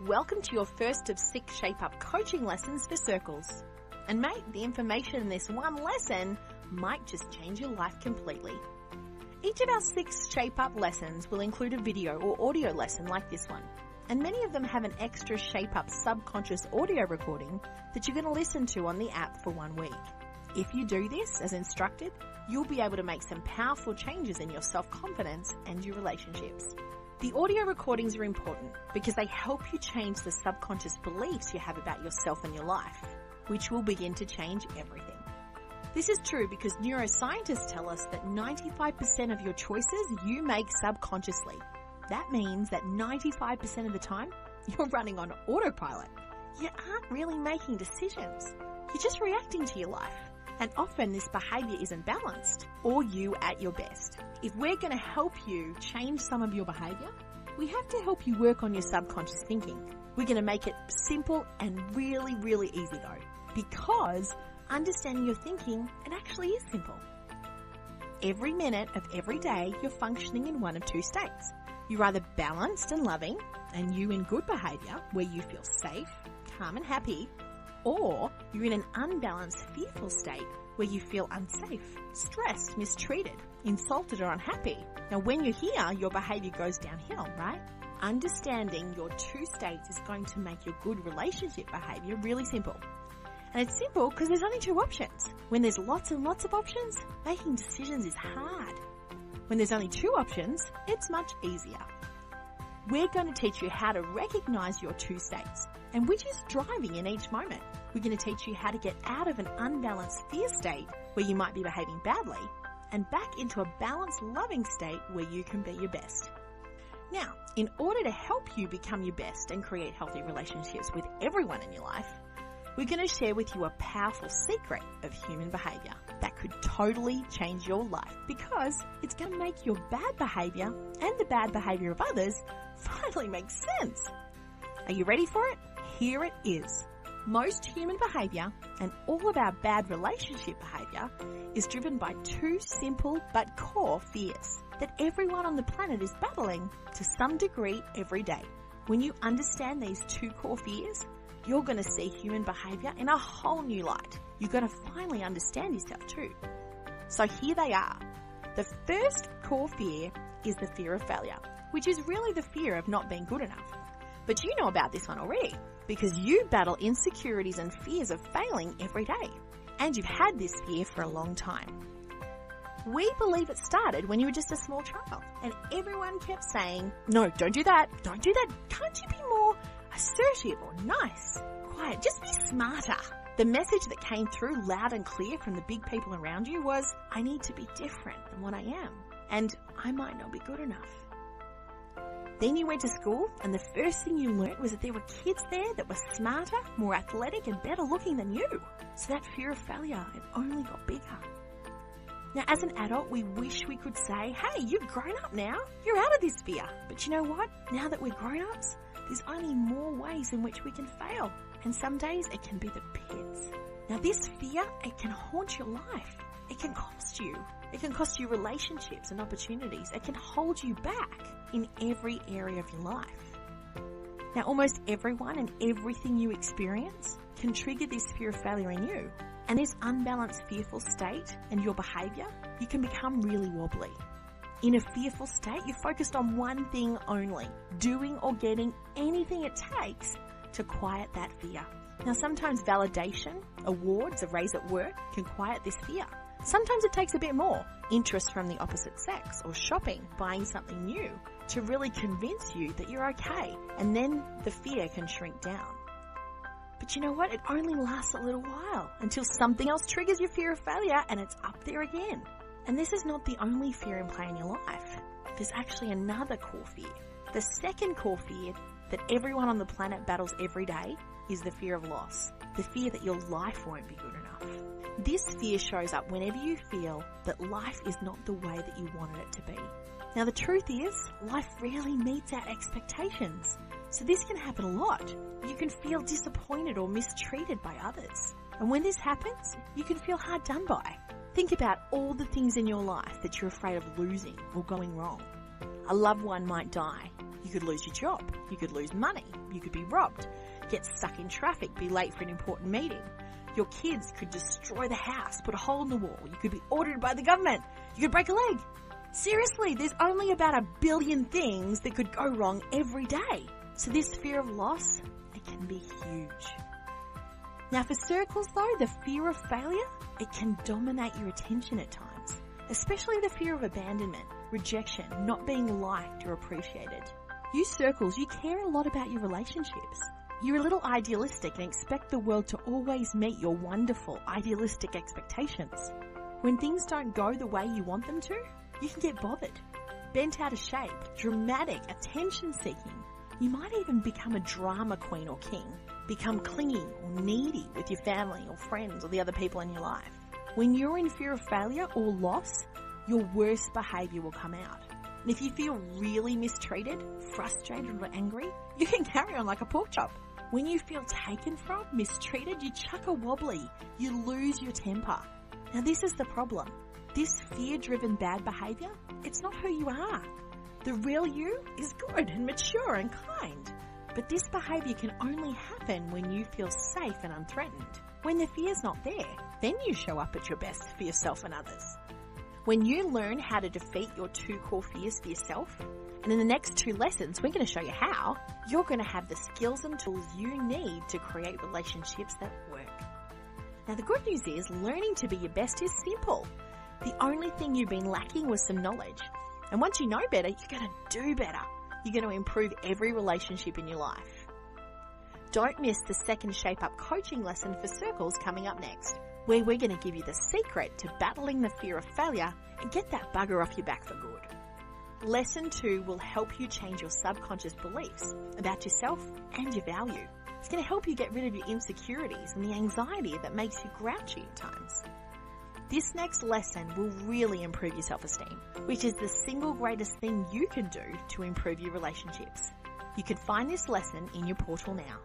Welcome to your first of 6 Shape Up coaching lessons for circles. And mate, the information in this one lesson might just change your life completely. Each of our 6 Shape Up lessons will include a video or audio lesson like this one. And many of them have an extra Shape Up subconscious audio recording that you're going to listen to on the app for 1 week. If you do this as instructed, you'll be able to make some powerful changes in your self-confidence and your relationships. The audio recordings are important because they help you change the subconscious beliefs you have about yourself and your life, which will begin to change everything. This is true because neuroscientists tell us that 95% of your choices you make subconsciously. That means that 95% of the time, you're running on autopilot. You aren't really making decisions. You're just reacting to your life. And often this behavior isn't balanced or you at your best. If we're going to help you change some of your behavior, we have to help you work on your subconscious thinking. We're going to make it simple and really, really easy though, because understanding your thinking, it actually is simple. Every minute of every day, you're functioning in one of 2 states. You're either balanced and loving, and you in good behavior, where you feel safe, calm and happy, or you're in an unbalanced, fearful state where you feel unsafe, stressed, mistreated, insulted or unhappy. Now when you're here, your behavior goes downhill, right? Understanding your 2 states is going to make your good relationship behavior really simple. And it's simple because there's only 2 options. When there's lots and lots of options, making decisions is hard. When there's only 2 options, it's much easier. We're going to teach you how to recognize your 2 states and which is driving in each moment. We're going to teach you how to get out of an unbalanced fear state where you might be behaving badly and back into a balanced, loving state where you can be your best. Now, in order to help you become your best and create healthy relationships with everyone in your life, we're going to share with you a powerful secret of human behavior that could totally change your life because it's going to make your bad behavior and the bad behavior of others finally make sense. Are you ready for it? Here it is. Most human behavior and all of our bad relationship behavior is driven by 2 simple but core fears that everyone on the planet is battling to some degree every day. When you understand these 2 core fears, you're going to see human behavior in a whole new light. You're going to finally understand yourself too. So here they are. The first core fear is the fear of failure, which is really the fear of not being good enough. But you know about this one already because you battle insecurities and fears of failing every day. And you've had this fear for a long time. We believe it started when you were just a small child and everyone kept saying, no, don't do that, can't you be more assertive or nice, quiet, just be smarter. The message that came through loud and clear from the big people around you was, I need to be different than what I am, and I might not be good enough. Then you went to school, and the first thing you learnt was that there were kids there that were smarter, more athletic, and better looking than you. So that fear of failure, it only got bigger. Now, as an adult, we wish we could say, hey, you've grown up now. You're out of this fear. But you know what? Now that we're grown-ups, there's only more ways in which we can fail. And some days it can be the pits. Now this fear, it can haunt your life. It can cost you. It can cost you relationships and opportunities. It can hold you back in every area of your life. Now almost everyone and everything you experience can trigger this fear of failure in you. And this unbalanced fearful state and your behavior, you can become really wobbly. In a fearful state, you're focused on one thing only, doing or getting anything it takes to quiet that fear. Now sometimes validation, awards, a raise at work can quiet this fear. Sometimes it takes a bit more, interest from the opposite sex or shopping, buying something new to really convince you that you're okay. And then the fear can shrink down. But you know what? It only lasts a little while until something else triggers your fear of failure and it's up there again. And this is not the only fear in play in your life. There's actually another core fear. The second core fear that everyone on the planet battles every day is the fear of loss. The fear that your life won't be good enough. This fear shows up whenever you feel that life is not the way that you wanted it to be. Now the truth is, life rarely meets our expectations. So this can happen a lot. You can feel disappointed or mistreated by others. And when this happens, you can feel hard done by. Think about all the things in your life that you're afraid of losing or going wrong. A loved one might die. You could lose your job. You could lose money. You could be robbed, get stuck in traffic, be late for an important meeting. Your kids could destroy the house, put a hole in the wall. You could be ordered by the government. You could break a leg. Seriously, there's only about 1 billion things that could go wrong every day. So this fear of loss, it can be huge. Now for circles though, the fear of failure, it can dominate your attention at times, especially the fear of abandonment, rejection, not being liked or appreciated. You circles, you care a lot about your relationships. You're a little idealistic and expect the world to always meet your wonderful, idealistic expectations. When things don't go the way you want them to, you can get bothered, bent out of shape, dramatic, attention-seeking. You might even become a drama queen or king, become clingy or needy with your family or friends or the other people in your life. When you're in fear of failure or loss, your worst behaviour will come out. And if you feel really mistreated, frustrated or angry, you can carry on like a pork chop. When you feel taken from, mistreated, you chuck a wobbly, you lose your temper. Now this is the problem. This fear-driven bad behaviour, it's not who you are. The real you is good and mature and kind. But this behaviour can only happen when you feel safe and unthreatened. When the fear's not there, then you show up at your best for yourself and others. When you learn how to defeat your 2 core fears for yourself, and in the next 2 lessons, we're going to show you how, you're going to have the skills and tools you need to create relationships that work. Now the good news is, learning to be your best is simple. The only thing you've been lacking was some knowledge. And once you know better, you're going to do better. You're going to improve every relationship in your life. Don't miss the second Shape Up coaching lesson for circles coming up next, where we're going to give you the secret to battling the fear of failure and get that bugger off your back for good. Lesson 2 will help you change your subconscious beliefs about yourself and your value. It's going to help you get rid of your insecurities and the anxiety that makes you grouchy at times. This next lesson will really improve your self-esteem, which is the single greatest thing you can do to improve your relationships. You can find this lesson in your portal now.